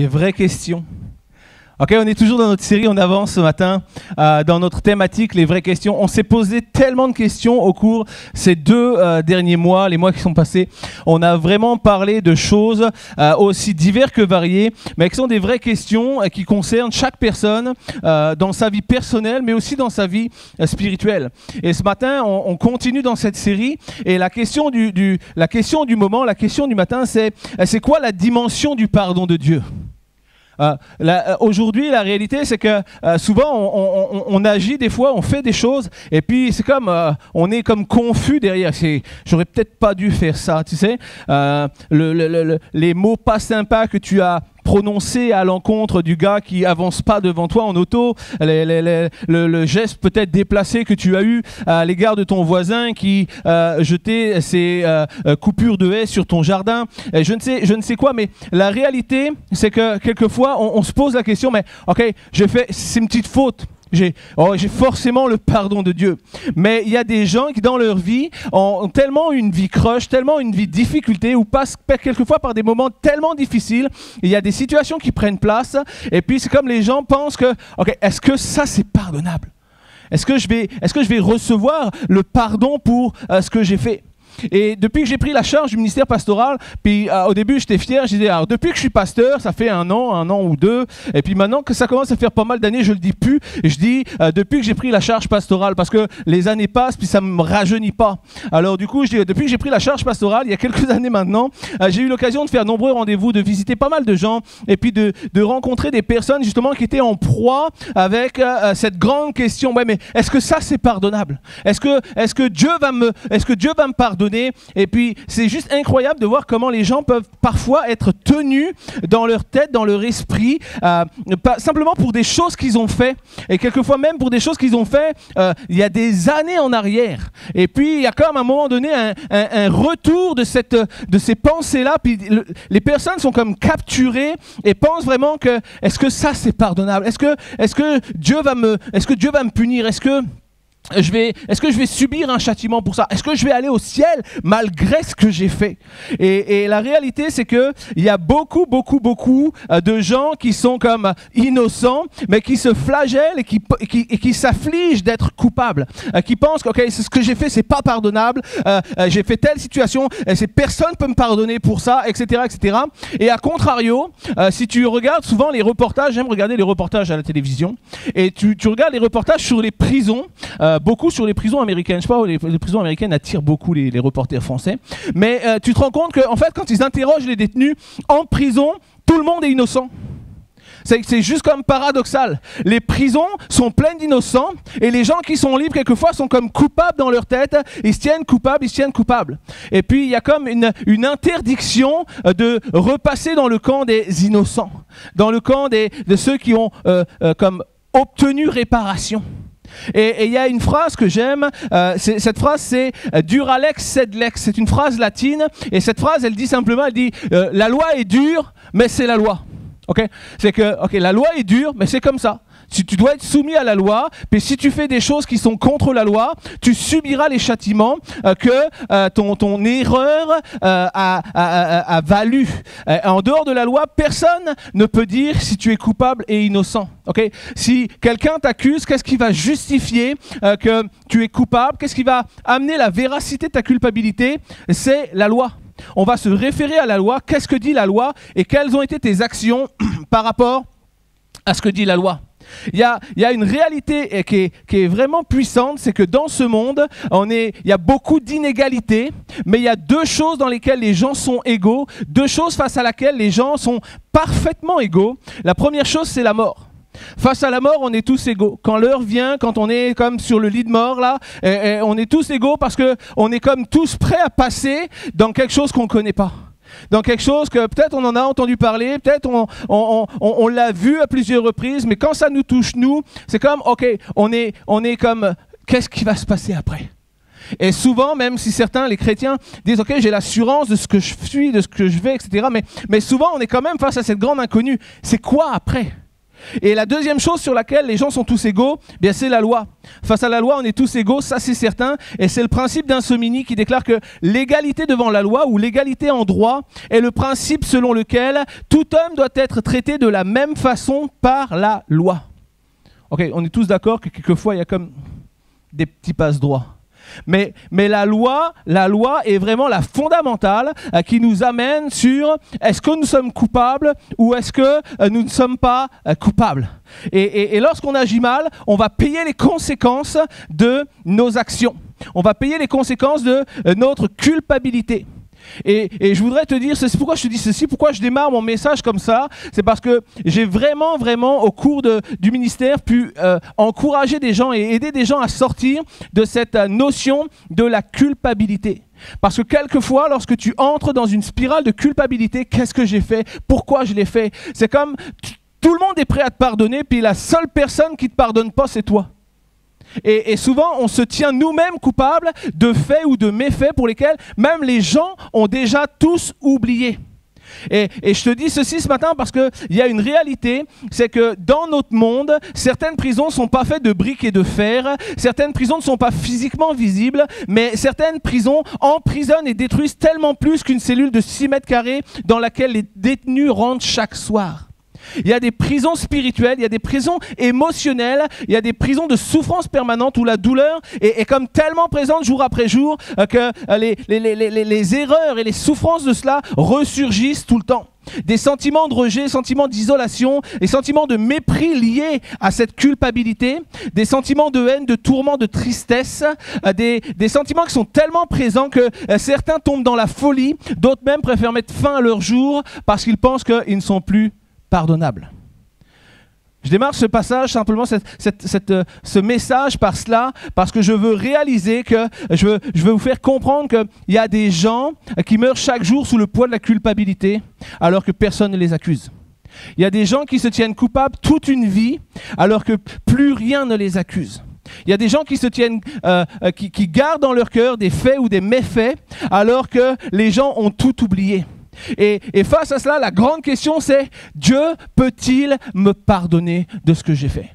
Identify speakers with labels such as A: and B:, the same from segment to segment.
A: Les vraies questions. Ok, on est toujours dans notre série, on avance ce matin dans notre thématique, les vraies questions. On s'est posé tellement de questions au cours ces deux derniers mois, les mois qui sont passés. On a vraiment parlé de choses aussi diverses que variées, mais qui sont des vraies questions qui concernent chaque personne dans sa vie personnelle, mais aussi dans sa vie spirituelle. Et ce matin, on continue dans cette série, et la question la question du moment, la question du matin, c'est quoi la dimension du pardon de Dieu ? Aujourd'hui, la réalité, c'est que souvent, on agit des fois, on fait des choses, et puis c'est comme, on est comme confus derrière. J'aurais peut-être pas dû faire ça, tu sais. Les mots pas sympas que tu as prononcé à l'encontre du gars qui avance pas devant toi en auto, le geste peut-être déplacé que tu as eu à l'égard de ton voisin qui jetait ses coupures de haies sur ton jardin, je ne sais quoi, mais la réalité, c'est que quelquefois, on se pose la question, mais ok, c'est une petite faute. J'ai forcément le pardon de Dieu. Mais il y a des gens qui, dans leur vie, ont tellement une vie crush, tellement une vie de difficulté, ou passent quelquefois par des moments tellement difficiles. Il y a des situations qui prennent place, et puis c'est comme les gens pensent que, ok, est-ce que ça c'est pardonnable? Est-ce que je vais recevoir le pardon pour ce que j'ai fait? Et depuis que j'ai pris la charge du ministère pastoral, puis au début j'étais fier, je disais, alors depuis que je suis pasteur, ça fait un an ou deux, et puis maintenant que ça commence à faire pas mal d'années, je le dis plus, et je dis depuis que j'ai pris la charge pastorale, parce que les années passent, puis ça me rajeunit pas. Alors du coup, je dis, depuis que j'ai pris la charge pastorale, il y a quelques années maintenant, j'ai eu l'occasion de faire nombreux rendez-vous, de visiter pas mal de gens, et puis de rencontrer des personnes justement qui étaient en proie avec cette grande question, ouais, mais est-ce que ça c'est pardonnable? Est-ce que Dieu va me pardonner? Et puis c'est juste incroyable de voir comment les gens peuvent parfois être tenus dans leur tête, dans leur esprit, pas simplement pour des choses qu'ils ont fait, et quelquefois même pour des choses qu'ils ont fait il y a des années en arrière. Et puis il y a comme à un moment donné un retour de ces pensées-là, puis les personnes sont comme capturées et pensent vraiment que est-ce que ça c'est pardonnable? Est-ce que Dieu va me punir? Est-ce que je vais subir un châtiment pour ça? Est-ce que je vais aller au ciel malgré ce que j'ai fait? Et la réalité, c'est que il y a beaucoup de gens qui sont comme innocents, mais qui se flagellent et qui s'affligent d'être coupables, qui pensent que ok, ce que j'ai fait, c'est pas pardonnable. J'ai fait telle situation, et personne peut me pardonner pour ça, etc., etc. Et à contrario, si tu regardes souvent les reportages, j'aime regarder les reportages à la télévision, et tu regardes les reportages sur les prisons. Beaucoup sur les prisons américaines. Je sais pas, les prisons américaines attirent beaucoup les reporters français. Mais tu te rends compte qu'en fait, quand ils interrogent les détenus en prison, tout le monde est innocent. C'est juste comme paradoxal. Les prisons sont pleines d'innocents, et les gens qui sont libres, quelquefois, sont comme coupables dans leur tête. Ils se tiennent coupables. Et puis, il y a comme une interdiction de repasser dans le camp des innocents, dans le camp de ceux qui ont comme obtenu réparation. Et il y a une phrase que j'aime, cette phrase c'est « dura lex sed lex », c'est une phrase latine, et cette phrase elle dit simplement, la loi est dure, mais c'est la loi. Okay? C'est que la loi est dure, mais c'est comme ça. Tu dois être soumis à la loi, puis si tu fais des choses qui sont contre la loi, tu subiras les châtiments que ton erreur a valu. En dehors de la loi, personne ne peut dire si tu es coupable et innocent. Okay? Si quelqu'un t'accuse, qu'est-ce qui va justifier que tu es coupable? Qu'est-ce qui va amener la véracité de ta culpabilité? C'est la loi. On va se référer à la loi. Qu'est-ce que dit la loi? Et quelles ont été tes actions par rapport à ce que dit la loi? Il y a une réalité qui est vraiment puissante, c'est que dans ce monde, il y a beaucoup d'inégalités, mais il y a deux choses dans lesquelles les gens sont égaux, deux choses face à laquelle les gens sont parfaitement égaux. La première chose, c'est la mort. Face à la mort, on est tous égaux. Quand l'heure vient, quand on est comme sur le lit de mort, là, on est tous égaux parce qu'on est comme tous prêts à passer dans quelque chose qu'on ne connaît pas. Dans quelque chose que peut-être on en a entendu parler, peut-être on l'a vu à plusieurs reprises, mais quand ça nous touche, nous, c'est comme, ok, on est comme, qu'est-ce qui va se passer après? Et souvent, même si certains, les chrétiens, disent, ok, j'ai l'assurance de ce que je suis, de ce que je vais, etc., mais souvent, on est quand même face à cette grande inconnue. C'est quoi après? Et la deuxième chose sur laquelle les gens sont tous égaux, bien c'est la loi. Face à la loi, on est tous égaux, ça c'est certain. Et c'est le principe d'Insomini qui déclare que l'égalité devant la loi ou l'égalité en droit est le principe selon lequel tout homme doit être traité de la même façon par la loi. Ok, on est tous d'accord que quelquefois il y a comme des petits passe-droits. Mais la loi est vraiment la fondamentale qui nous amène sur est-ce que nous sommes coupables ou est-ce que nous ne sommes pas coupables. Et lorsqu'on agit mal, on va payer les conséquences de nos actions. On va payer les conséquences de notre culpabilité. Et je voudrais te dire, c'est pourquoi je te dis ceci, pourquoi je démarre mon message comme ça, c'est parce que j'ai vraiment au cours du ministère pu encourager des gens et aider des gens à sortir de cette notion de la culpabilité. Parce que quelquefois, lorsque tu entres dans une spirale de culpabilité, qu'est-ce que j'ai fait? Pourquoi je l'ai fait? C'est comme tout le monde est prêt à te pardonner, puis la seule personne qui ne te pardonne pas, c'est toi. Et souvent, on se tient nous-mêmes coupables de faits ou de méfaits pour lesquels même les gens ont déjà tous oublié. Et je te dis ceci ce matin parce qu'il y a une réalité, c'est que dans notre monde, certaines prisons ne sont pas faites de briques et de fer, certaines prisons ne sont pas physiquement visibles, mais certaines prisons emprisonnent et détruisent tellement plus qu'une cellule de 6 mètres carrés dans laquelle les détenus rentrent chaque soir. Il y a des prisons spirituelles, il y a des prisons émotionnelles, il y a des prisons de souffrance permanente où la douleur est comme tellement présente jour après jour que les erreurs et les souffrances de cela ressurgissent tout le temps. Des sentiments de rejet, sentiments d'isolation, des sentiments de mépris liés à cette culpabilité, des sentiments de haine, de tourment, de tristesse, des sentiments qui sont tellement présents que certains tombent dans la folie, d'autres même préfèrent mettre fin à leur jour parce qu'ils pensent qu'ils ne sont plus pardonnable. Je démarre ce passage, simplement ce message par cela, parce que je veux réaliser que, je veux vous faire comprendre qu'il y a des gens qui meurent chaque jour sous le poids de la culpabilité, alors que personne ne les accuse. Il y a des gens qui se tiennent coupables toute une vie, alors que plus rien ne les accuse. Il y a des gens qui se tiennent, qui gardent dans leur cœur des faits ou des méfaits, alors que les gens ont tout oublié. Et face à cela, la grande question c'est, Dieu peut-il me pardonner de ce que j'ai fait?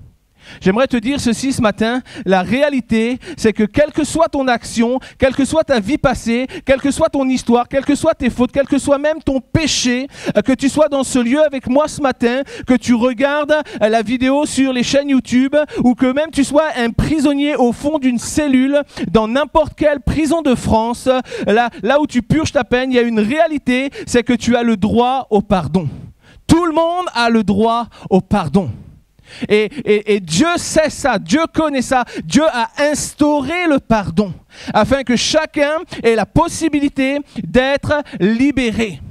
A: J'aimerais te dire ceci ce matin, la réalité c'est que quelle que soit ton action, quelle que soit ta vie passée, quelle que soit ton histoire, quelles que soient tes fautes, quel que soit même ton péché, que tu sois dans ce lieu avec moi ce matin, que tu regardes la vidéo sur les chaînes YouTube ou que même tu sois un prisonnier au fond d'une cellule dans n'importe quelle prison de France, là où tu purges ta peine, il y a une réalité, c'est que tu as le droit au pardon. Tout le monde a le droit au pardon. Et Dieu sait ça, Dieu connaît ça, Dieu a instauré le pardon afin que chacun ait la possibilité d'être libéré.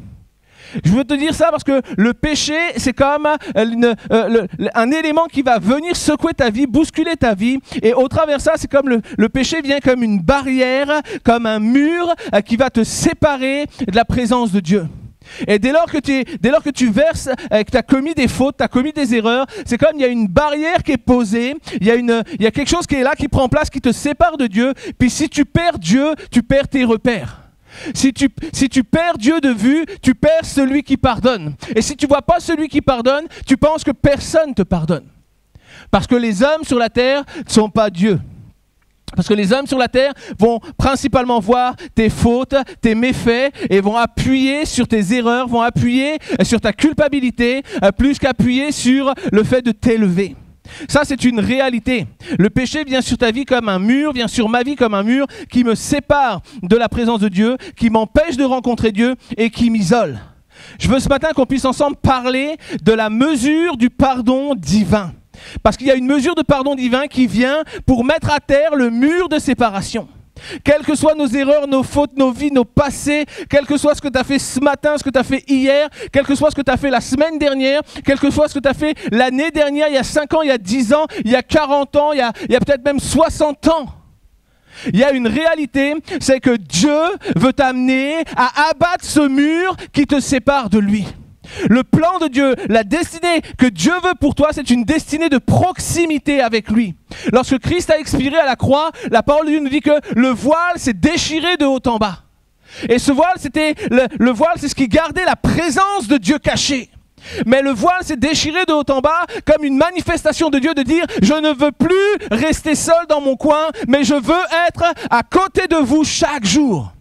A: Je veux te dire ça parce que le péché, c'est comme un élément qui va venir secouer ta vie, bousculer ta vie. Et au travers de ça, c'est comme le péché vient comme une barrière, comme un mur qui va te séparer de la présence de Dieu. Et dès lors que tu verses, que tu as commis des fautes, tu as commis des erreurs, c'est comme il y a une barrière qui est posée, il y a quelque chose qui est là, qui prend place, qui te sépare de Dieu. Puis si tu perds Dieu, tu perds tes repères. Si tu perds Dieu de vue, tu perds celui qui pardonne. Et si tu ne vois pas celui qui pardonne, tu penses que personne te pardonne. Parce que les hommes sur la terre ne sont pas Dieu. Parce que les hommes sur la terre vont principalement voir tes fautes, tes méfaits et vont appuyer sur tes erreurs, vont appuyer sur ta culpabilité plus qu'appuyer sur le fait de t'élever. Ça, c'est une réalité. Le péché vient sur ta vie comme un mur, vient sur ma vie comme un mur qui me sépare de la présence de Dieu, qui m'empêche de rencontrer Dieu et qui m'isole. Je veux ce matin qu'on puisse ensemble parler de la mesure du pardon divin. Parce qu'il y a une mesure de pardon divin qui vient pour mettre à terre le mur de séparation. Quelles que soient nos erreurs, nos fautes, nos vies, nos passés, quel que soit ce que tu as fait ce matin, ce que tu as fait hier, quel que soit ce que tu as fait la semaine dernière, quel que soit ce que tu as fait l'année dernière, il y a 5 ans, il y a 10 ans, il y a 40 ans, il y a peut-être même 60 ans. Il y a une réalité, c'est que Dieu veut t'amener à abattre ce mur qui te sépare de lui. Le plan de Dieu, la destinée que Dieu veut pour toi, c'est une destinée de proximité avec lui. Lorsque Christ a expiré à la croix, la parole de Dieu nous dit que le voile s'est déchiré de haut en bas. Et ce voile, le voile, c'est ce qui gardait la présence de Dieu cachée. Mais le voile s'est déchiré de haut en bas comme une manifestation de Dieu de dire « Je ne veux plus rester seul dans mon coin, mais je veux être à côté de vous chaque jour. »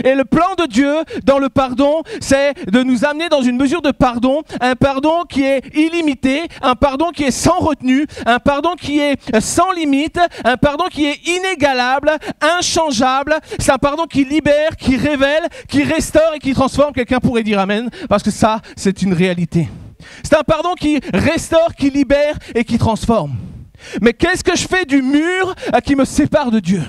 A: Et le plan de Dieu dans le pardon, c'est de nous amener dans une mesure de pardon, un pardon qui est illimité, un pardon qui est sans retenue, un pardon qui est sans limite, un pardon qui est inégalable, inchangeable. C'est un pardon qui libère, qui révèle, qui restaure et qui transforme. Quelqu'un pourrait dire amen, parce que ça, c'est une réalité. C'est un pardon qui restaure, qui libère et qui transforme. Mais qu'est-ce que je fais du mur qui me sépare de Dieu ?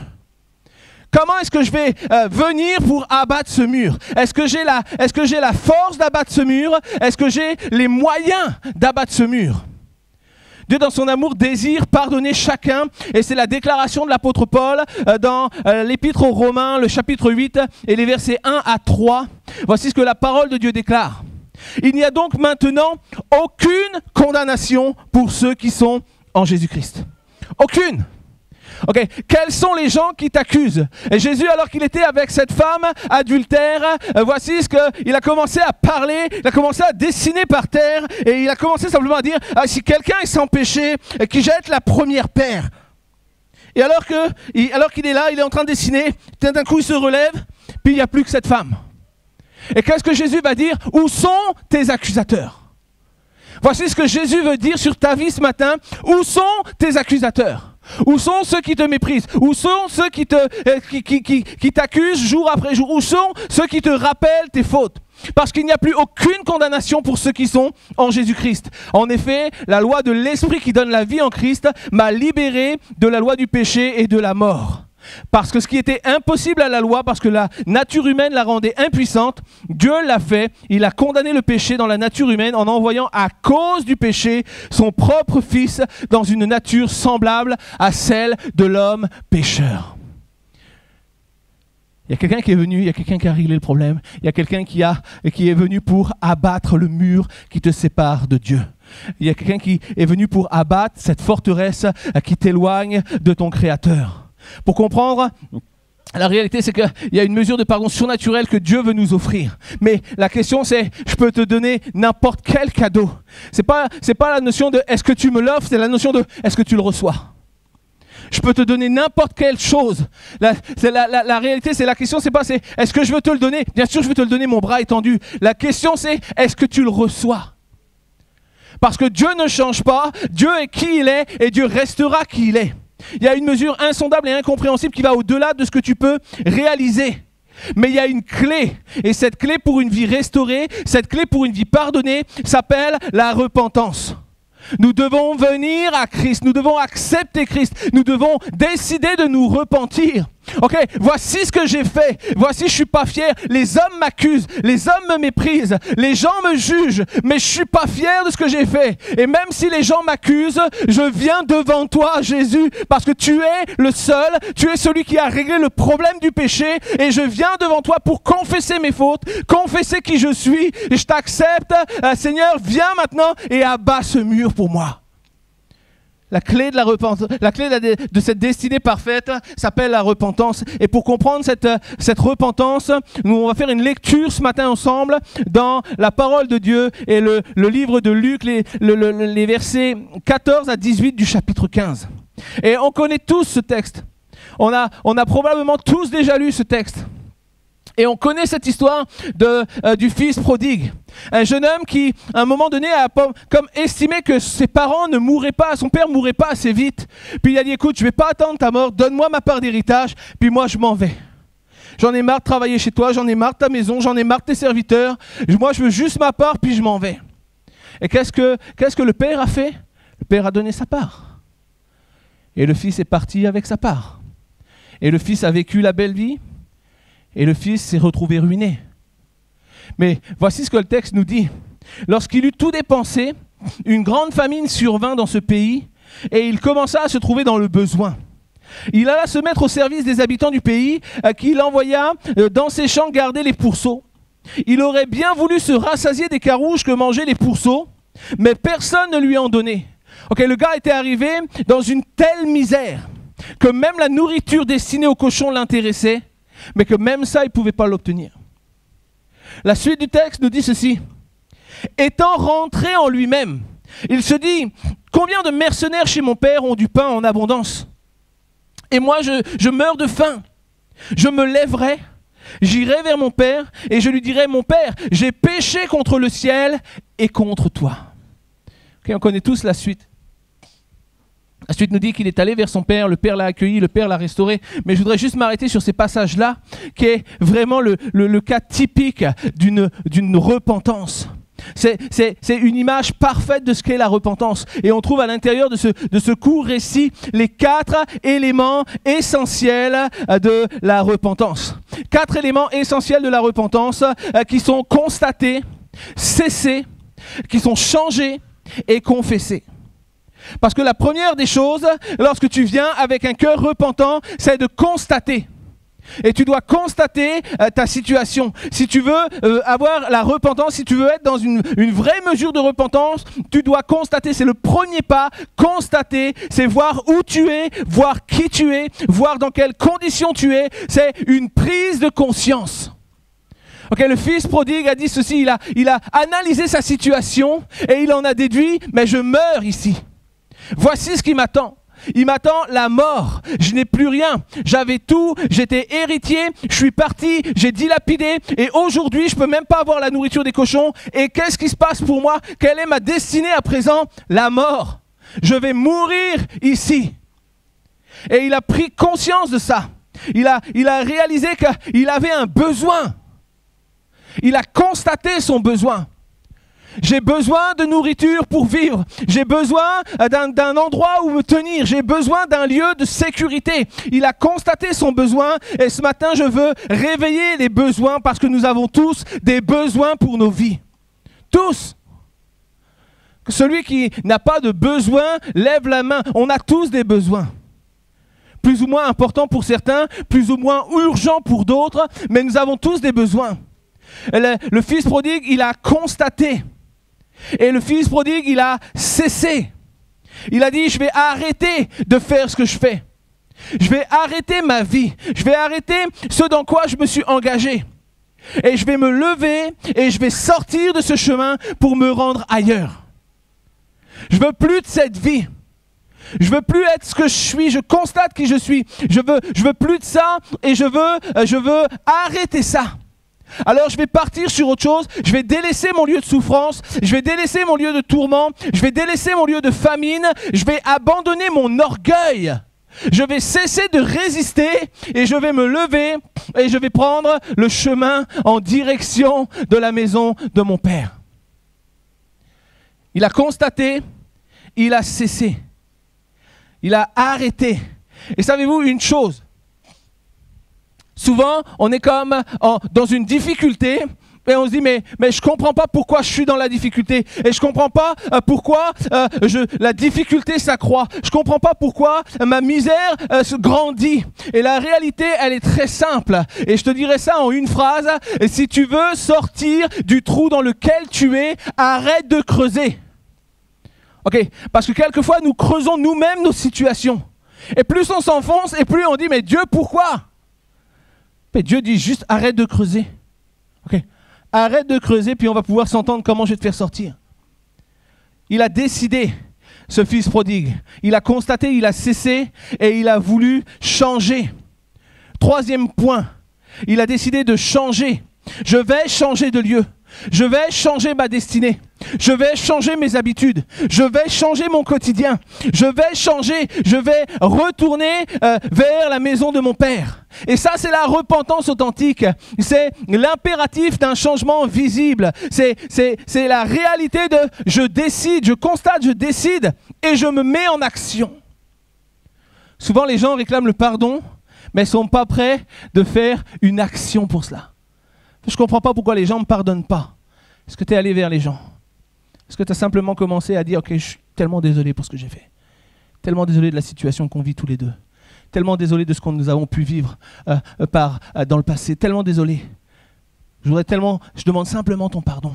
A: Comment est-ce que je vais venir pour abattre ce mur? Est-ce que j'ai la force d'abattre ce mur? Est-ce que j'ai les moyens d'abattre ce mur? Dieu, dans son amour, désire pardonner chacun. Et c'est la déclaration de l'apôtre Paul dans l'épître aux Romains, le chapitre 8 et les versets 1 à 3. Voici ce que la parole de Dieu déclare. Il n'y a donc maintenant aucune condamnation pour ceux qui sont en Jésus-Christ. Aucune. Ok, quels sont les gens qui t'accusent? Et Jésus, alors qu'il était avec cette femme adultère, voici ce qu'il a commencé à parler, il a commencé à dessiner par terre, et il a commencé simplement à dire, si quelqu'un est sans péché, qu'il jette la première pierre. Et alors qu'il est là, il est en train de dessiner, d'un coup il se relève, puis il n'y a plus que cette femme. Et qu'est-ce que Jésus va dire? Où sont tes accusateurs? Voici ce que Jésus veut dire sur ta vie ce matin. Où sont tes accusateurs? Où sont ceux qui te méprisent? Où sont ceux qui t'accusent jour après jour? Où sont ceux qui te rappellent tes fautes? Parce qu'il n'y a plus aucune condamnation pour ceux qui sont en Jésus-Christ. En effet, la loi de l'Esprit qui donne la vie en Christ m'a libéré de la loi du péché et de la mort. Parce que ce qui était impossible à la loi, parce que la nature humaine la rendait impuissante, Dieu l'a fait. Il a condamné le péché dans la nature humaine en envoyant à cause du péché son propre Fils dans une nature semblable à celle de l'homme pécheur. Il y a quelqu'un qui est venu, il y a quelqu'un qui a réglé le problème, il y a quelqu'un qui est venu pour abattre le mur qui te sépare de Dieu. Il y a quelqu'un qui est venu pour abattre cette forteresse qui t'éloigne de ton Créateur. Pour comprendre, la réalité c'est qu'il y a une mesure de pardon surnaturel que Dieu veut nous offrir. Mais la question c'est, je peux te donner n'importe quel cadeau. C'est pas la notion de est-ce que tu me l'offres, c'est la notion de est-ce que tu le reçois. Je peux te donner n'importe quelle chose. La réalité c'est la question c'est pas est-ce que je veux te le donner? Bien sûr je veux te le donner, mon bras est tendu. La question c'est est-ce que tu le reçois? Parce que Dieu ne change pas, Dieu est qui il est et Dieu restera qui il est. Il y a une mesure insondable et incompréhensible qui va au-delà de ce que tu peux réaliser. Mais il y a une clé. Et cette clé pour une vie restaurée, cette clé pour une vie pardonnée, s'appelle la repentance. Nous devons venir à Christ, nous devons accepter Christ, nous devons décider de nous repentir. Ok, voici ce que j'ai fait, voici je suis pas fier, les hommes m'accusent, les hommes me méprisent, les gens me jugent, mais je suis pas fier de ce que j'ai fait. Et même si les gens m'accusent, je viens devant toi Jésus, parce que tu es le seul, tu es celui qui a réglé le problème du péché, et je viens devant toi pour confesser mes fautes, confesser qui je suis, et je t'accepte, Seigneur, viens maintenant et abats ce mur pour moi. La clé de la repentance, la clé de cette destinée parfaite s'appelle la repentance. Et pour comprendre cette repentance, nous on va faire une lecture ce matin ensemble dans la parole de Dieu et le livre de Luc, les versets 14 à 18 du chapitre 15. Et on connaît tous ce texte. On a probablement tous déjà lu ce texte. Et on connaît cette histoire du fils prodigue. Un jeune homme qui, à un moment donné, a comme estimé que ses parents ne mourraient pas, son père ne mourrait pas assez vite. Puis il a dit, écoute, je ne vais pas attendre ta mort, donne-moi ma part d'héritage, puis moi je m'en vais. J'en ai marre de travailler chez toi, j'en ai marre de ta maison, j'en ai marre de tes serviteurs. Moi je veux juste ma part, puis je m'en vais. Et qu'est-ce que le père a fait? Le père a donné sa part. Et le fils est parti avec sa part. Et le fils a vécu la belle vie. Et le fils s'est retrouvé ruiné. Mais voici ce que le texte nous dit. Lorsqu'il eut tout dépensé, une grande famine survint dans ce pays et il commença à se trouver dans le besoin. Il alla se mettre au service des habitants du pays qu'il envoya dans ses champs garder les pourceaux. Il aurait bien voulu se rassasier des carouges que mangeaient les pourceaux, mais personne ne lui en donnait. Le gars était arrivé dans une telle misère que même la nourriture destinée aux cochons l'intéressait, mais que même ça, il ne pouvait pas l'obtenir. La suite du texte nous dit ceci. Étant rentré en lui-même, il se dit, combien de mercenaires chez mon père ont du pain en abondance? Et moi, je meurs de faim. Je me lèverai, j'irai vers mon père et je lui dirai, mon père, j'ai péché contre le ciel et contre toi. Okay, on connaît tous la suite. La suite nous dit qu'il est allé vers son père, le père l'a accueilli, le père l'a restauré. Mais je voudrais juste m'arrêter sur ces passages-là, qui est vraiment le cas typique d'une repentance. C'est une image parfaite de ce qu'est la repentance. Et on trouve à l'intérieur de ce court récit les 4 éléments essentiels de la repentance. 4 éléments essentiels de la repentance qui sont constatés, cessés, qui sont changés et confessés. Parce que la première des choses, lorsque tu viens avec un cœur repentant, c'est de constater. Et tu dois constater ta situation. Si tu veux avoir la repentance, si tu veux être dans une vraie mesure de repentance, tu dois constater, c'est le premier pas. Constater, c'est voir où tu es, voir qui tu es, voir dans quelles conditions tu es. C'est une prise de conscience. Okay, le fils prodigue a dit ceci, il a analysé sa situation et il en a déduit, mais je meurs ici. Voici ce qui m'attend. Il m'attend la mort. Je n'ai plus rien. J'avais tout. J'étais héritier. Je suis parti. J'ai dilapidé. Et aujourd'hui, je ne peux même pas avoir la nourriture des cochons. Et qu'est-ce qui se passe pour moi? Quelle est ma destinée à présent? La mort. Je vais mourir ici. Et il a pris conscience de ça. Il a réalisé qu'il avait un besoin. Il a constaté son besoin. J'ai besoin de nourriture pour vivre. J'ai besoin d'un endroit où me tenir. J'ai besoin d'un lieu de sécurité. Il a constaté son besoin et ce matin, je veux réveiller les besoins parce que nous avons tous des besoins pour nos vies. Tous. Celui qui n'a pas de besoin, lève la main. On a tous des besoins. Plus ou moins importants pour certains, plus ou moins urgents pour d'autres, mais nous avons tous des besoins. Le fils prodigue, il a constaté. Et le fils prodigue, il a cessé. Il a dit, je vais arrêter de faire ce que je fais. Je vais arrêter ma vie. Je vais arrêter ce dans quoi je me suis engagé. Et je vais me lever et je vais sortir de ce chemin pour me rendre ailleurs. Je veux plus de cette vie. Je veux plus être ce que je suis. Je constate qui je suis. Je veux plus de ça et je veux arrêter ça. Alors je vais partir sur autre chose, je vais délaisser mon lieu de souffrance, je vais délaisser mon lieu de tourment, je vais délaisser mon lieu de famine, je vais abandonner mon orgueil. Je vais cesser de résister et je vais me lever et je vais prendre le chemin en direction de la maison de mon Père. Il a constaté, il a cessé, il a arrêté. Et savez-vous une chose? Souvent, on est comme dans une difficulté et on se dit mais je ne comprends pas pourquoi je suis dans la difficulté et je ne comprends pas pourquoi la difficulté s'accroît. Je ne comprends pas pourquoi ma misère se grandit. Et la réalité, elle est très simple. Et je te dirais ça en une phrase. Si tu veux sortir du trou dans lequel tu es, arrête de creuser. Ok? Parce que quelquefois, nous creusons nous-mêmes nos situations. Et plus on s'enfonce et plus on dit mais Dieu, pourquoi? Mais Dieu dit juste arrête de creuser. Okay. Arrête de creuser, puis on va pouvoir s'entendre comment je vais te faire sortir. Il a décidé, ce fils prodigue. Il a constaté, il a cessé et il a voulu changer. Troisième point, il a décidé de changer. Je vais changer de lieu. Je vais changer ma destinée. Je vais changer mes habitudes. Je vais changer mon quotidien. Je vais changer. Je vais retourner vers la maison de mon Père. Et ça, c'est la repentance authentique. C'est l'impératif d'un changement visible. C'est la réalité de je décide, je constate, je décide et je me mets en action. Souvent, les gens réclament le pardon, mais ne sont pas prêts de faire une action pour cela. Je ne comprends pas pourquoi les gens ne me pardonnent pas. Est-ce que tu es allé vers les gens? Est-ce que tu as simplement commencé à dire « Ok, je suis tellement désolé pour ce que j'ai fait. Tellement désolé de la situation qu'on vit tous les deux. Tellement désolé de ce que nous avons pu vivre dans le passé. Tellement désolé. Je demande simplement ton pardon. »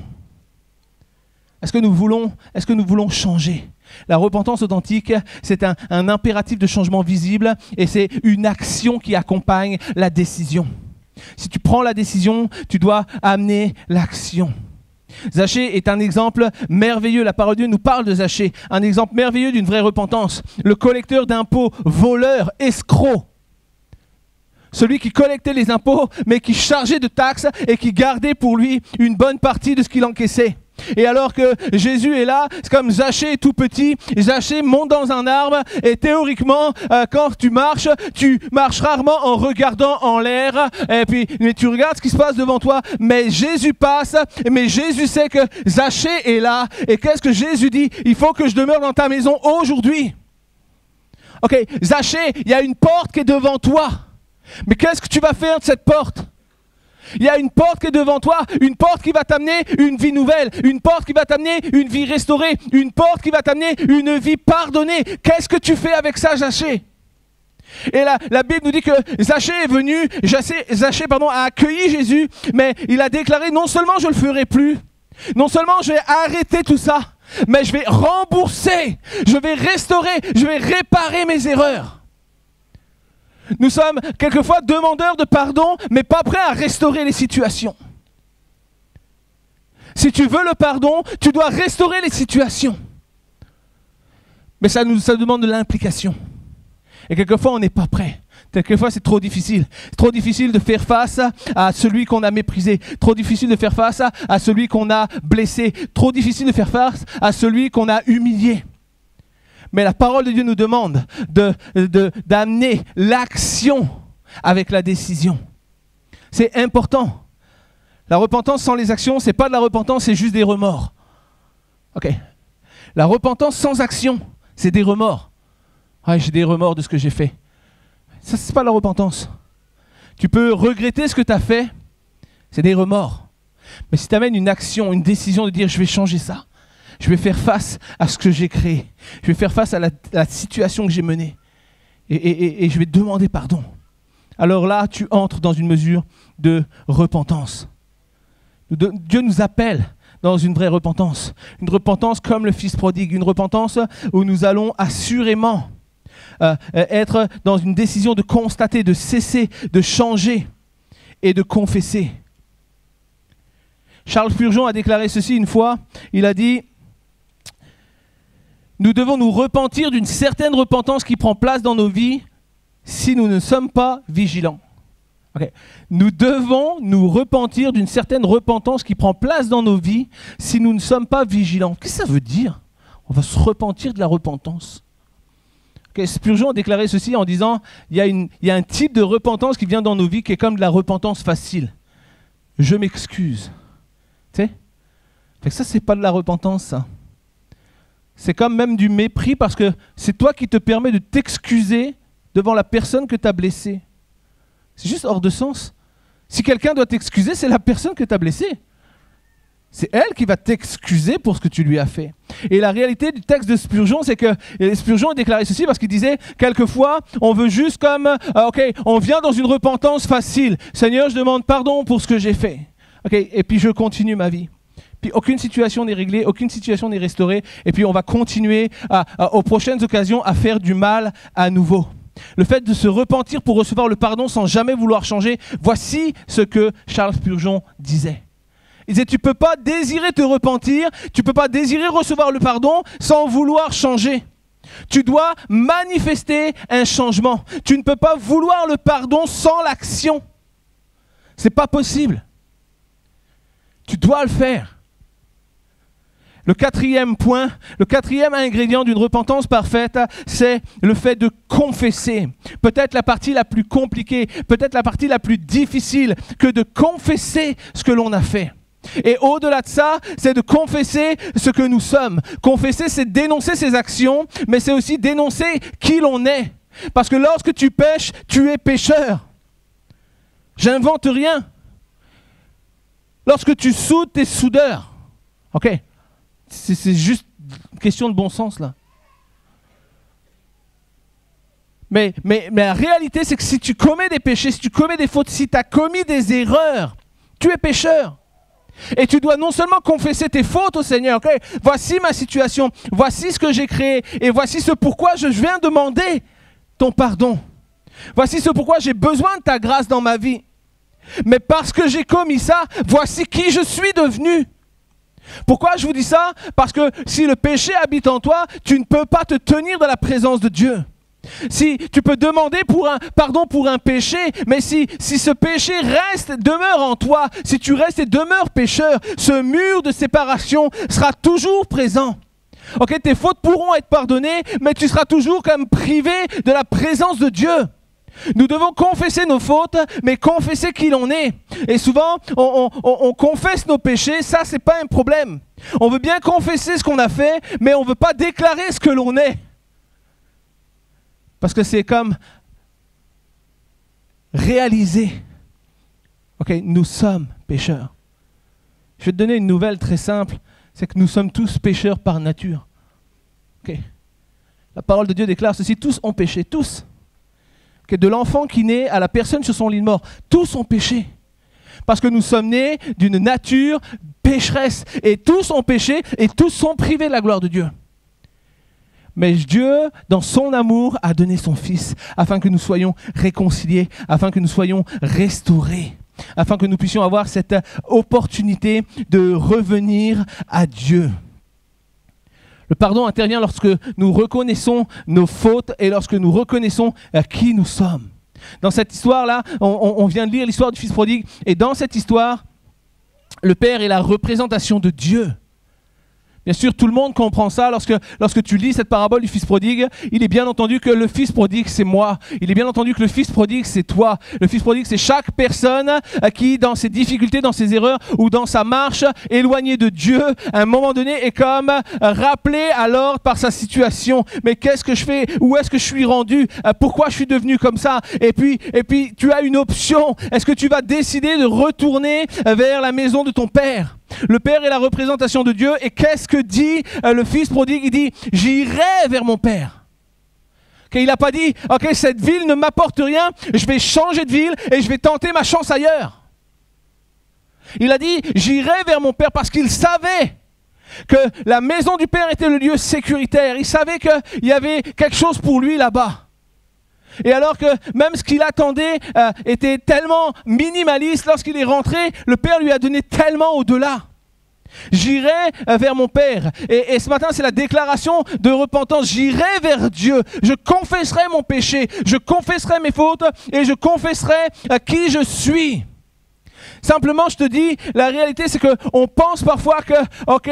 A: Est-ce que nous voulons changer? La repentance authentique, c'est un impératif de changement visible et c'est une action qui accompagne la décision. Si tu prends la décision, tu dois amener l'action. Zachée est un exemple merveilleux. La parole de Dieu nous parle de Zachée. Un exemple merveilleux d'une vraie repentance. Le collecteur d'impôts, voleur, escroc. Celui qui collectait les impôts, mais qui chargeait de taxes et qui gardait pour lui une bonne partie de ce qu'il encaissait. Et alors que Jésus est là, c'est comme Zachée est tout petit, Zachée monte dans un arbre et théoriquement, quand tu marches rarement en regardant en l'air, mais tu regardes ce qui se passe devant toi, mais Jésus passe, mais Jésus sait que Zachée est là, et qu'est-ce que Jésus dit? Il faut que je demeure dans ta maison aujourd'hui. Ok, Zachée, il y a une porte qui est devant toi, mais qu'est-ce que tu vas faire de cette porte? Il y a une porte qui est devant toi, une porte qui va t'amener une vie nouvelle, une porte qui va t'amener une vie restaurée, une porte qui va t'amener une vie pardonnée. Qu'est-ce que tu fais avec ça, Zachée? Et la Bible nous dit que Zachée est venu, Zachée a accueilli Jésus, mais il a déclaré non seulement je ne le ferai plus, non seulement je vais arrêter tout ça, mais je vais rembourser, je vais restaurer, je vais réparer mes erreurs. Nous sommes quelquefois demandeurs de pardon, mais pas prêts à restaurer les situations. Si tu veux le pardon, tu dois restaurer les situations. Mais ça demande de l'implication. Et quelquefois, on n'est pas prêt. Quelquefois, c'est trop difficile. C'est trop difficile de faire face à celui qu'on a méprisé. Trop difficile de faire face à celui qu'on a blessé. Trop difficile de faire face à celui qu'on a humilié. Mais la parole de Dieu nous demande d'amener l'action avec la décision. C'est important. La repentance sans les actions, ce n'est pas de la repentance, c'est juste des remords. Ok. La repentance sans action, c'est des remords. Ah, j'ai des remords de ce que j'ai fait. Ça, ce n'est pas la repentance. Tu peux regretter ce que tu as fait, c'est des remords. Mais si tu amènes une action, une décision de dire je vais changer ça, je vais faire face à ce que j'ai créé. Je vais faire face à la situation que j'ai menée. Et je vais demander pardon. Alors là, tu entres dans une mesure de repentance. Dieu nous appelle dans une vraie repentance. Une repentance comme le fils prodigue. Une repentance où nous allons assurément être dans une décision de constater, de cesser, de changer et de confesser. Charles Spurgeon a déclaré ceci une fois. Il a dit: nous devons nous repentir d'une certaine repentance qui prend place dans nos vies si nous ne sommes pas vigilants. Okay. Nous devons nous repentir d'une certaine repentance qui prend place dans nos vies si nous ne sommes pas vigilants. Qu'est-ce que ça veut dire? On va se repentir de la repentance. Okay. Spurgeon a déclaré ceci en disant il y a un type de repentance qui vient dans nos vies qui est comme de la repentance facile. Je m'excuse. Tu sais? Ça, c'est pas de la repentance, ça. C'est comme même du mépris parce que c'est toi qui te permets de t'excuser devant la personne que tu as blessée. C'est juste hors de sens. Si quelqu'un doit t'excuser, c'est la personne que tu as blessée. C'est elle qui va t'excuser pour ce que tu lui as fait. Et la réalité du texte de Spurgeon, c'est que Spurgeon a déclaré ceci parce qu'il disait, quelquefois, on veut juste comme, on vient dans une repentance facile. Seigneur, je demande pardon pour ce que j'ai fait. Et puis je continue ma vie. Puis aucune situation n'est réglée, aucune situation n'est restaurée, et puis on va continuer aux prochaines occasions à faire du mal à nouveau. Le fait de se repentir pour recevoir le pardon sans jamais vouloir changer, voici ce que Charles Spurgeon disait. Il disait, tu ne peux pas désirer te repentir, tu ne peux pas désirer recevoir le pardon sans vouloir changer. Tu dois manifester un changement. Tu ne peux pas vouloir le pardon sans l'action. Ce n'est pas possible. Tu dois le faire. Le quatrième point, le quatrième ingrédient d'une repentance parfaite, c'est le fait de confesser. Peut-être la partie la plus compliquée, peut-être la partie la plus difficile que de confesser ce que l'on a fait. Et au-delà de ça, c'est de confesser ce que nous sommes. Confesser, c'est dénoncer ses actions, mais c'est aussi dénoncer qui l'on est. Parce que lorsque tu pêches, tu es pécheur. J'invente rien. Lorsque tu soudes, tu es soudeur. Ok. C'est juste une question de bon sens, là. Mais la réalité, c'est que si tu commets des péchés, si tu commets des fautes, si tu as commis des erreurs, tu es pécheur. Et tu dois non seulement confesser tes fautes au Seigneur, okay? Voici ma situation, voici ce que j'ai créé, et voici ce pourquoi je viens demander ton pardon. Voici ce pourquoi j'ai besoin de ta grâce dans ma vie. Mais parce que j'ai commis ça, voici qui je suis devenu. Pourquoi je vous dis ça? Parce que si le péché habite en toi, tu ne peux pas te tenir dans la présence de Dieu. Si tu peux demander pardon pour un péché, mais si ce péché demeure en toi, si tu restes et demeures pécheur, ce mur de séparation sera toujours présent. Ok, tes fautes pourront être pardonnées, mais tu seras toujours comme privé de la présence de Dieu. Nous devons confesser nos fautes, mais confesser qui l'on est. Et souvent, on confesse nos péchés, ça c'est pas un problème. On veut bien confesser ce qu'on a fait, mais on ne veut pas déclarer ce que l'on est. Parce que c'est comme réaliser, ok, nous sommes pécheurs. Je vais te donner une nouvelle très simple, c'est que nous sommes tous pécheurs par nature. Ok. La parole de Dieu déclare ceci, tous ont péché, tous. Okay, de l'enfant qui naît à la personne sur son lit de mort, tous ont péché. Parce que nous sommes nés d'une nature pécheresse, et tous ont péché, et tous sont privés de la gloire de Dieu. Mais Dieu, dans son amour, a donné son Fils afin que nous soyons réconciliés, afin que nous soyons restaurés, afin que nous puissions avoir cette opportunité de revenir à Dieu. Le pardon intervient lorsque nous reconnaissons nos fautes et lorsque nous reconnaissons qui nous sommes. Dans cette histoire-là, on vient de lire l'histoire du Fils prodigue, et dans cette histoire, le Père est la représentation de Dieu. Bien sûr, tout le monde comprend ça. Lorsque tu lis cette parabole du Fils prodigue, il est bien entendu que le Fils prodigue, c'est moi. Il est bien entendu que le Fils prodigue, c'est toi. Le Fils prodigue, c'est chaque personne qui, dans ses difficultés, dans ses erreurs ou dans sa marche éloignée de Dieu, à un moment donné, est comme rappelé à l'ordre par sa situation. Mais qu'est-ce que je fais? Où est-ce que je suis rendu? Pourquoi je suis devenu comme ça? Et puis, tu as une option. Est-ce que tu vas décider de retourner vers la maison de ton Père? Le Père est la représentation de Dieu, et qu'est-ce que dit le Fils prodigue? Il dit, j'irai vers mon Père. Okay, il n'a pas dit, ok, cette ville ne m'apporte rien, je vais changer de ville et je vais tenter ma chance ailleurs. Il a dit, j'irai vers mon Père, parce qu'il savait que la maison du Père était le lieu sécuritaire. Il savait qu'il y avait quelque chose pour lui là-bas. Et alors que même ce qu'il attendait était tellement minimaliste, lorsqu'il est rentré, le Père lui a donné tellement au-delà. J'irai vers mon Père. Et ce matin, c'est la déclaration de repentance. J'irai vers Dieu. Je confesserai mon péché. Je confesserai mes fautes et je confesserai qui je suis. Simplement, je te dis, la réalité, c'est qu'on pense parfois que, ok,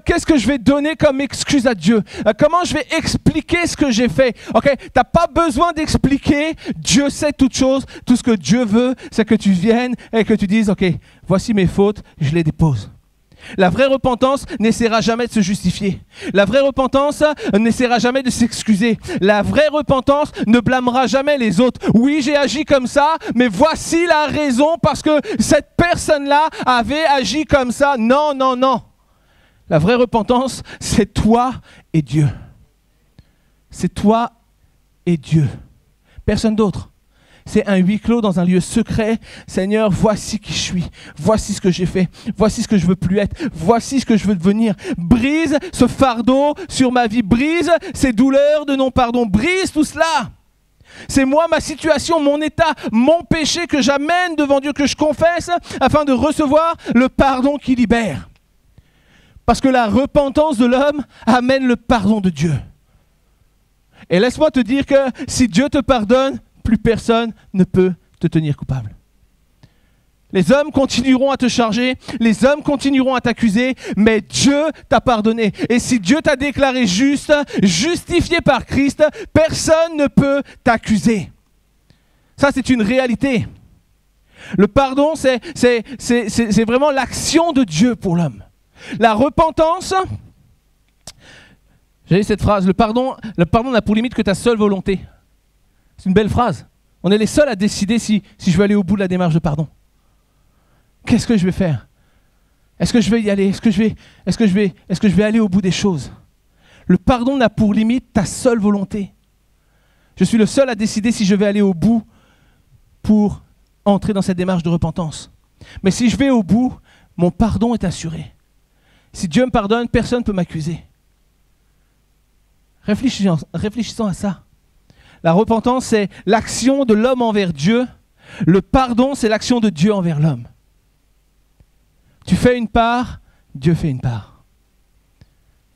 A: qu'est-ce que je vais donner comme excuse à Dieu? Comment je vais expliquer ce que j'ai fait? Ok, tu n'as pas besoin d'expliquer. Dieu sait toutes choses. Tout ce que Dieu veut, c'est que tu viennes et que tu dises, ok, voici mes fautes, je les dépose. La vraie repentance n'essaiera jamais de se justifier. La vraie repentance n'essaiera jamais de s'excuser. La vraie repentance ne blâmera jamais les autres. Oui, j'ai agi comme ça, mais voici la raison parce que cette personne-là avait agi comme ça. Non, non, non. La vraie repentance, c'est toi et Dieu. C'est toi et Dieu. Personne d'autre. C'est un huis clos dans un lieu secret. Seigneur, voici qui je suis. Voici ce que j'ai fait. Voici ce que je veux plus être. Voici ce que je veux devenir. Brise ce fardeau sur ma vie. Brise ces douleurs de non-pardon. Brise tout cela. C'est moi, ma situation, mon état, mon péché que j'amène devant Dieu, que je confesse afin de recevoir le pardon qui libère. Parce que la repentance de l'homme amène le pardon de Dieu. Et laisse-moi te dire que si Dieu te pardonne, plus personne ne peut te tenir coupable. Les hommes continueront à te charger, les hommes continueront à t'accuser, mais Dieu t'a pardonné. Et si Dieu t'a déclaré juste, justifié par Christ, personne ne peut t'accuser. Ça, c'est une réalité. Le pardon, c'est vraiment l'action de Dieu pour l'homme. La repentance, j'ai dit cette phrase, le pardon n'a pour limite que ta seule volonté. C'est une belle phrase. On est les seuls à décider si je veux aller au bout de la démarche de pardon. Qu'est-ce que je vais faire? Est-ce que je vais y aller? Est-ce que je vais aller au bout des choses? Le pardon n'a pour limite ta seule volonté. Je suis le seul à décider si je vais aller au bout pour entrer dans cette démarche de repentance. Mais si je vais au bout, mon pardon est assuré. Si Dieu me pardonne, personne ne peut m'accuser. Réfléchissons à ça. La repentance, c'est l'action de l'homme envers Dieu. Le pardon, c'est l'action de Dieu envers l'homme. Tu fais une part, Dieu fait une part.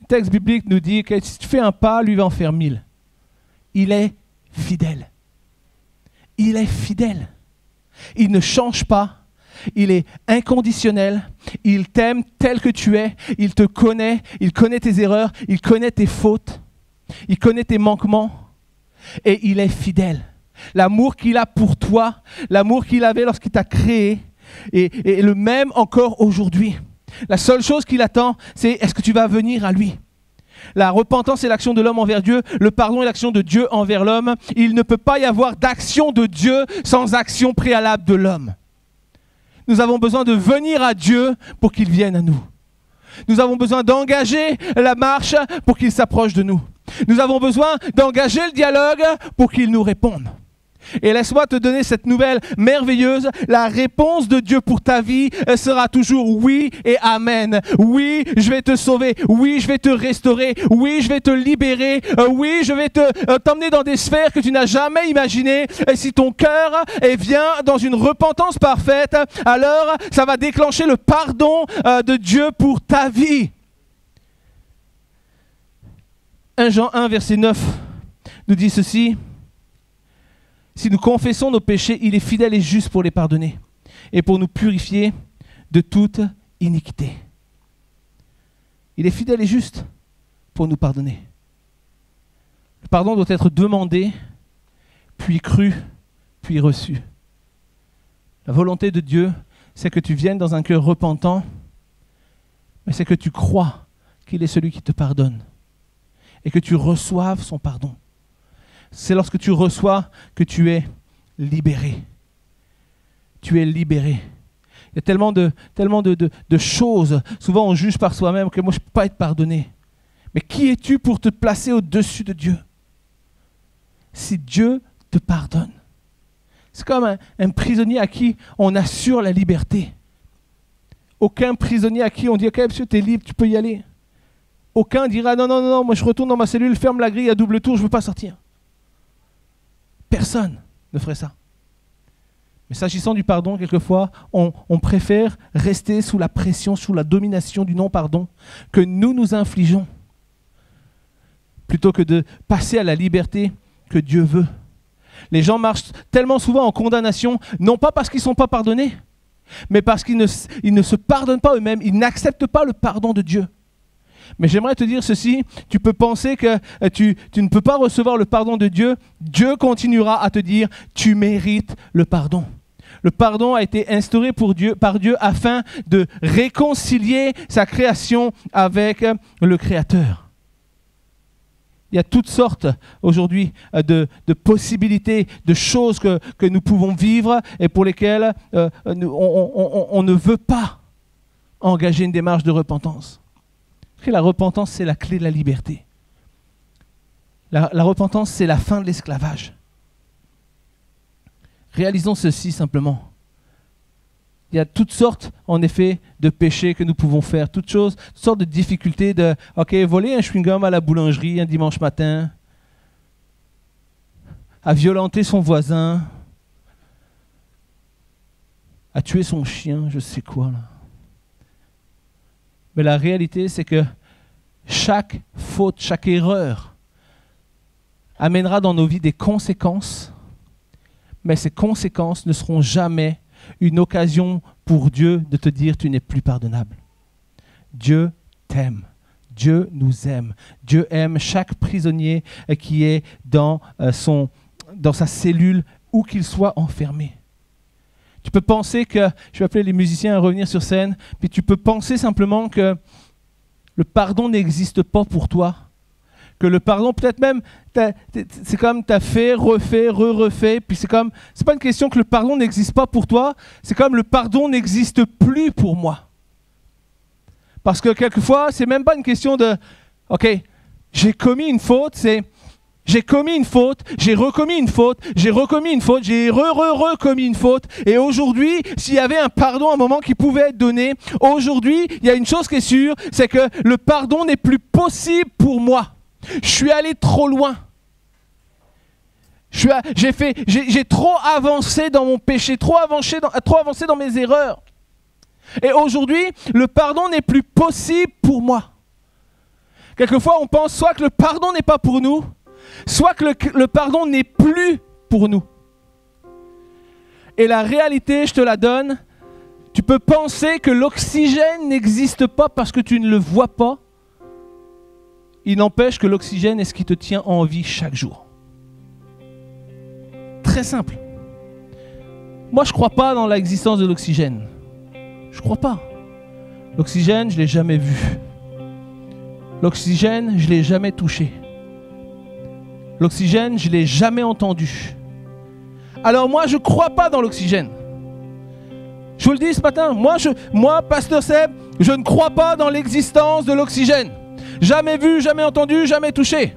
A: Le texte biblique nous dit que si tu fais un pas, lui va en faire 1000. Il est fidèle. Il est fidèle. Il ne change pas. Il est inconditionnel. Il t'aime tel que tu es. Il te connaît. Il connaît tes erreurs. Il connaît tes fautes. Il connaît tes manquements. Et il est fidèle. L'amour qu'il a pour toi, l'amour qu'il avait lorsqu'il t'a créé, est le même encore aujourd'hui. La seule chose qu'il attend, c'est est-ce que tu vas venir à lui? La repentance est l'action de l'homme envers Dieu, le pardon est l'action de Dieu envers l'homme. Il ne peut pas y avoir d'action de Dieu sans action préalable de l'homme. Nous avons besoin de venir à Dieu pour qu'il vienne à nous. Nous avons besoin d'engager la marche pour qu'il s'approche de nous. Nous avons besoin d'engager le dialogue pour qu'il nous réponde. Et laisse-moi te donner cette nouvelle merveilleuse. La réponse de Dieu pour ta vie sera toujours oui et amen. Oui, je vais te sauver. Oui, je vais te restaurer. Oui, je vais te libérer. Oui, je vais t'emmener dans des sphères que tu n'as jamais imaginées. Et si ton cœur vient dans une repentance parfaite, alors ça va déclencher le pardon de Dieu pour ta vie. 1 Jean 1, verset 9 nous dit ceci. Si nous confessons nos péchés, il est fidèle et juste pour les pardonner et pour nous purifier de toute iniquité. Il est fidèle et juste pour nous pardonner. Le pardon doit être demandé, puis cru, puis reçu. La volonté de Dieu, c'est que tu viennes dans un cœur repentant, mais c'est que tu crois qu'il est celui qui te pardonne et que tu reçoives son pardon. C'est lorsque tu reçois que tu es libéré. Tu es libéré. Il y a tellement de choses. Souvent, on juge par soi-même que moi, je ne peux pas être pardonné. Mais qui es-tu pour te placer au-dessus de Dieu? Si Dieu te pardonne. C'est comme un prisonnier à qui on assure la liberté. Aucun prisonnier à qui on dit « Ok, monsieur, tu es libre, tu peux y aller. » Aucun dira « Non, moi je retourne dans ma cellule, ferme la grille à double tour, je ne veux pas sortir. » Personne ne ferait ça. Mais s'agissant du pardon, quelquefois, on préfère rester sous la pression, sous la domination du non-pardon que nous infligeons, plutôt que de passer à la liberté que Dieu veut. Les gens marchent tellement souvent en condamnation, non pas parce qu'ils ne sont pas pardonnés, mais parce qu'ils ne se pardonnent pas eux-mêmes, ils n'acceptent pas le pardon de Dieu. Mais j'aimerais te dire ceci, tu peux penser que tu ne peux pas recevoir le pardon de Dieu. Dieu continuera à te dire, tu mérites le pardon. Le pardon a été instauré par Dieu afin de réconcilier sa création avec le Créateur. Il y a toutes sortes aujourd'hui de possibilités, de choses que nous pouvons vivre et pour lesquelles on ne veut pas engager une démarche de repentance. La repentance, c'est la clé de la liberté. La repentance, c'est la fin de l'esclavage. Réalisons ceci simplement. Il y a toutes sortes, en effet, de péchés que nous pouvons faire, toutes sortes de difficultés de, voler un chewing-gum à la boulangerie un dimanche matin, à violenter son voisin, à tuer son chien, je sais quoi là. Mais la réalité, c'est que chaque faute, chaque erreur amènera dans nos vies des conséquences, mais ces conséquences ne seront jamais une occasion pour Dieu de te dire tu n'es plus pardonnable. Dieu t'aime. Dieu nous aime. Dieu aime chaque prisonnier qui est dans sa cellule où qu'il soit enfermé. Tu peux penser que, je vais appeler les musiciens à revenir sur scène, puis tu peux penser simplement que le pardon n'existe pas pour toi. Que le pardon, peut-être même, c'est comme tu as fait, refait, refait, puis c'est pas une question que le pardon n'existe pas pour toi, c'est comme le pardon n'existe plus pour moi. Parce que quelquefois, c'est même pas une question de, j'ai commis une faute, c'est j'ai commis une faute, j'ai recommis une faute, j'ai recommis une faute, j'ai recommis une faute. Et aujourd'hui, s'il y avait un pardon à un moment qui pouvait être donné, aujourd'hui, il y a une chose qui est sûre, c'est que le pardon n'est plus possible pour moi. Je suis allé trop loin. J'ai trop avancé dans mon péché, trop avancé dans mes erreurs. Et aujourd'hui, le pardon n'est plus possible pour moi. Quelquefois, on pense soit que le pardon n'est pas pour nous, soit que le pardon n'est plus pour nous. Et la réalité, je te la donne, tu peux penser que l'oxygène n'existe pas parce que tu ne le vois pas. Il n'empêche que l'oxygène est ce qui te tient en vie chaque jour. Très simple. Moi, je ne crois pas dans l'existence de l'oxygène. Je ne crois pas. L'oxygène, je ne l'ai jamais vu. L'oxygène, je ne l'ai jamais touché. L'oxygène, je ne l'ai jamais entendu. Alors moi, je ne crois pas dans l'oxygène. Je vous le dis ce matin, moi, Pasteur Seb, je ne crois pas dans l'existence de l'oxygène. Jamais vu, jamais entendu, jamais touché.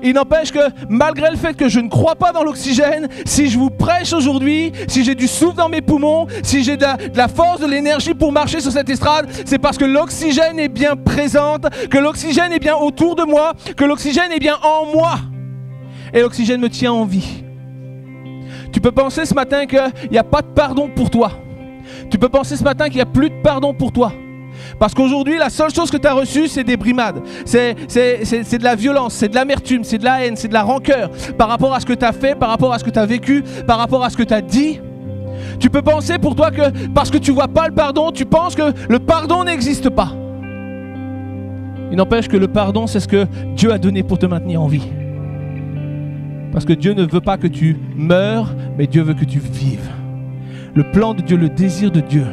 A: Il n'empêche que malgré le fait que je ne crois pas dans l'oxygène, si je vous prêche aujourd'hui, si j'ai du souffle dans mes poumons, si j'ai de la force, de l'énergie pour marcher sur cette estrade, c'est parce que l'oxygène est bien présente, que l'oxygène est bien autour de moi, que l'oxygène est bien en moi. Et l'oxygène me tient en vie. Tu peux penser ce matin qu'il n'y a pas de pardon pour toi. Tu peux penser ce matin qu'il n'y a plus de pardon pour toi. Parce qu'aujourd'hui, la seule chose que tu as reçue, c'est des brimades. C'est de la violence, c'est de l'amertume, c'est de la haine, c'est de la rancœur par rapport à ce que tu as fait, par rapport à ce que tu as vécu, par rapport à ce que tu as dit. Tu peux penser pour toi que parce que tu ne vois pas le pardon, tu penses que le pardon n'existe pas. Il n'empêche que le pardon, c'est ce que Dieu a donné pour te maintenir en vie. Parce que Dieu ne veut pas que tu meures, mais Dieu veut que tu vives. Le plan de Dieu, le désir de Dieu,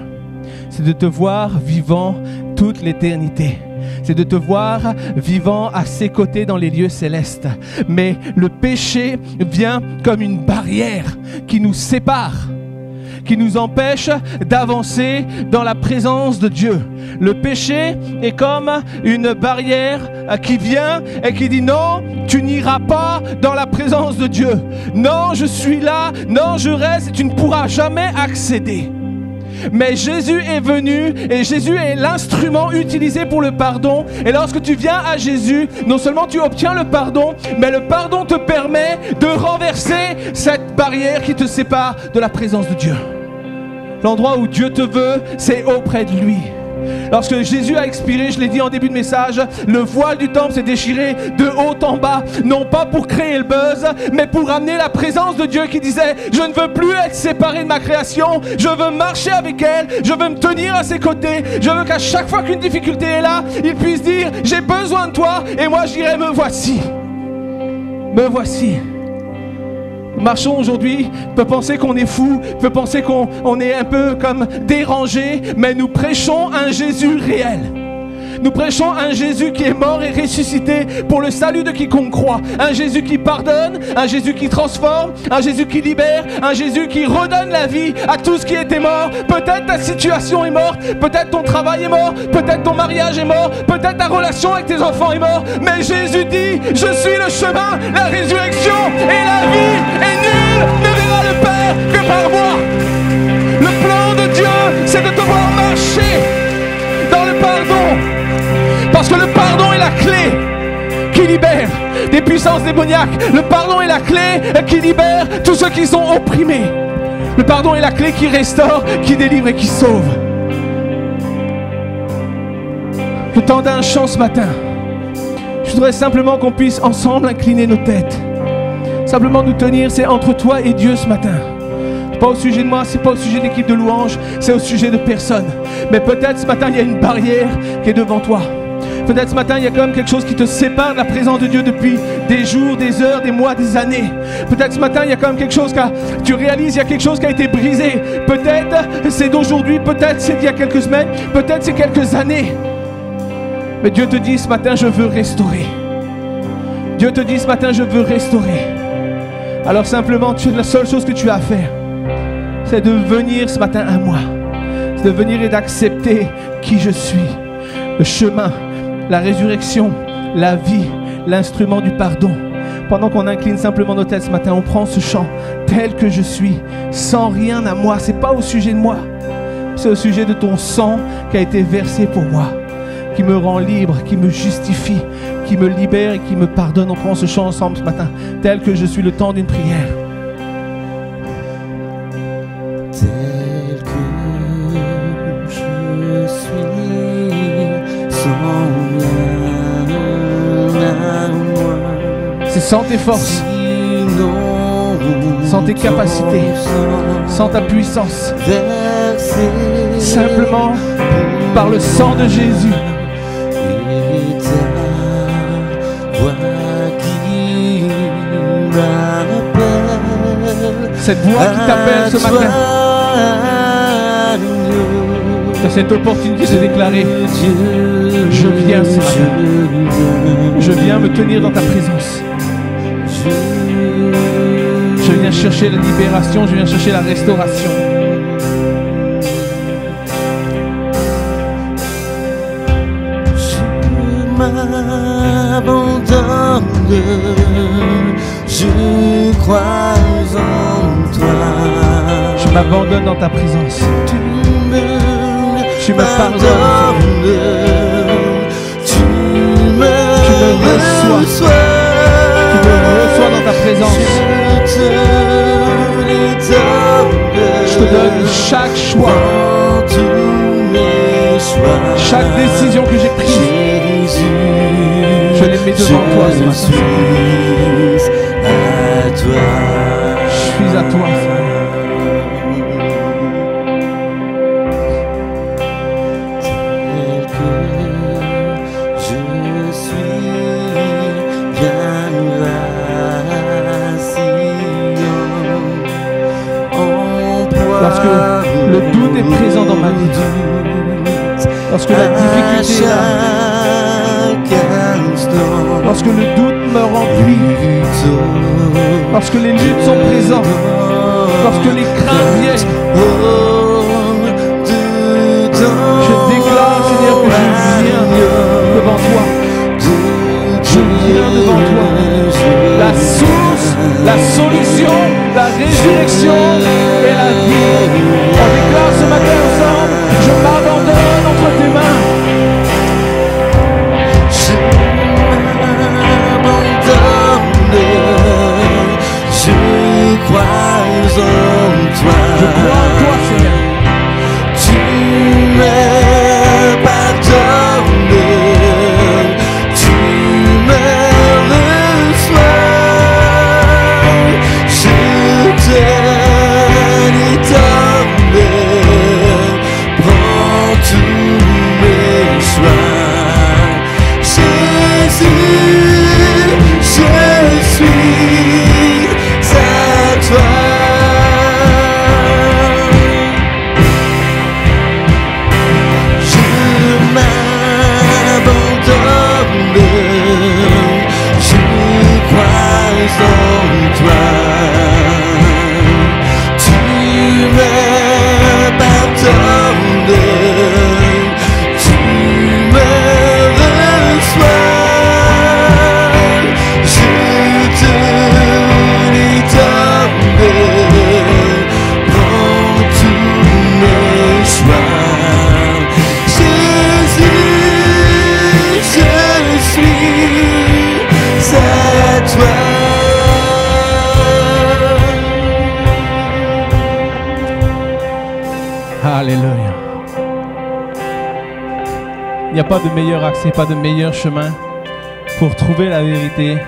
A: c'est de te voir vivant toute l'éternité. C'est de te voir vivant à ses côtés dans les lieux célestes. Mais le péché vient comme une barrière qui nous sépare, qui nous empêche d'avancer dans la présence de Dieu. Le péché est comme une barrière qui vient et qui dit non, tu n'iras pas dans la présence de Dieu. Non, je suis là, non, je reste et tu ne pourras jamais accéder. Mais Jésus est venu et Jésus est l'instrument utilisé pour le pardon. Et lorsque tu viens à Jésus, non seulement tu obtiens le pardon, mais le pardon te permet de renverser cette barrière qui te sépare de la présence de Dieu. L'endroit où Dieu te veut, c'est auprès de lui. Lorsque Jésus a expiré, je l'ai dit en début de message, le voile du temple s'est déchiré de haut en bas, non pas pour créer le buzz, mais pour amener la présence de Dieu qui disait « Je ne veux plus être séparé de ma création, je veux marcher avec elle, je veux me tenir à ses côtés, je veux qu'à chaque fois qu'une difficulté est là, il puisse dire « J'ai besoin de toi » et moi je dirais « Me voici, me voici ». Marchons aujourd'hui, tu peux penser qu'on est fou, tu peux penser qu'on est un peu comme dérangé, mais nous prêchons un Jésus réel. Nous prêchons un Jésus qui est mort et ressuscité pour le salut de quiconque croit. Un Jésus qui pardonne, un Jésus qui transforme, un Jésus qui libère, un Jésus qui redonne la vie à tout ce qui était mort. Peut-être ta situation est morte, peut-être ton travail est mort, peut-être ton mariage est mort, peut-être ta relation avec tes enfants est morte. Mais Jésus dit, je suis le chemin, la résurrection et la vie. Et nul ne verra le Père que par moi. Le plan de Dieu, c'est de te voir marcher dans le pardon. Parce que le pardon est la clé qui libère des puissances démoniaques. Le pardon est la clé qui libère tous ceux qui sont opprimés. Le pardon est la clé qui restaure, qui délivre et qui sauve. Le temps d'un chant ce matin. Je voudrais simplement qu'on puisse ensemble incliner nos têtes. Simplement nous tenir, c'est entre toi et Dieu ce matin. C'est pas au sujet de moi, c'est pas au sujet de l'équipe de louange, c'est au sujet de personne. Mais peut-être ce matin, il y a une barrière qui est devant toi. Peut-être ce matin, il y a quand même quelque chose qui te sépare de la présence de Dieu depuis des jours, des heures, des mois, des années. Peut-être ce matin, il y a quand même quelque chose tu réalises, il y a quelque chose qui a été brisé. Peut-être c'est d'aujourd'hui, peut-être c'est d'il y a quelques semaines, peut-être c'est quelques années. Mais Dieu te dit ce matin, je veux restaurer. Dieu te dit ce matin, je veux restaurer. Alors simplement, la seule chose que tu as à faire, c'est de venir ce matin à moi. C'est de venir et d'accepter qui je suis. Le chemin, la résurrection, la vie, l'instrument du pardon. Pendant qu'on incline simplement nos têtes ce matin, on prend ce chant tel que je suis, sans rien à moi. C'est pas au sujet de moi, c'est au sujet de ton sang qui a été versé pour moi, qui me rend libre, qui me justifie, qui me libère et qui me pardonne. On prend ce chant ensemble ce matin, tel que je suis, le temps d'une prière.
B: Tel que
A: sans tes forces, sans tes capacités, sans ta puissance. Simplement par le sang de Jésus. Cette voix qui t'appelle ce matin. Tu as cette opportunité de déclarer: je viens ce matin. Je viens me tenir dans ta présence. Je viens chercher la libération, je viens chercher la restauration.
B: Je m'abandonne, je crois en toi.
A: Je m'abandonne dans ta présence. Tu me pardonnes. Tu me reçois. Tu me reçois dans ta présence. Je te donne chaque choix, chaque décision que j'ai prise. Je les mets devant toi ce matin. Je suis à toi. Lorsque le doute est présent dans ma vie, lorsque la difficulté est là, lorsque le doute me remplit, lorsque les luttes sont présentes, lorsque les craintes viennent, je déclare, Seigneur, que je viens devant toi. Je viens devant toi. La source, la solution, la résurrection et la vie. On déclare ce matin ensemble: je m'abandonne entre tes mains.
B: Je m'abandonne, je crois en toi.
A: Je crois en toi, Seigneur.
B: Tu me pardonnes, tu me reçois. Je te donne, prends tous mes choix. Jésus, je suis à toi. En toi, tu me pardonnes, tu me reçois. Je te les donne, prends tous mes choix. Jésus, je suis à toi.
A: Alléluia. Il n'y a pas de meilleur accès, pas de meilleur chemin pour trouver la vérité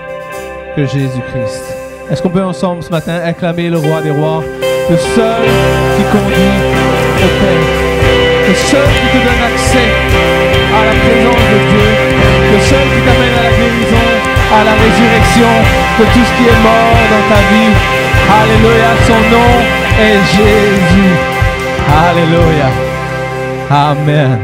A: que Jésus-Christ. Est-ce qu'on peut ensemble ce matin acclamer le roi des rois, le seul qui conduit au Père, le seul qui te donne accès à la présence de Dieu, le seul qui t'amène à la guérison, à la résurrection de tout ce qui est mort dans ta vie. Alléluia, son nom est Jésus. Alléluia. Amen.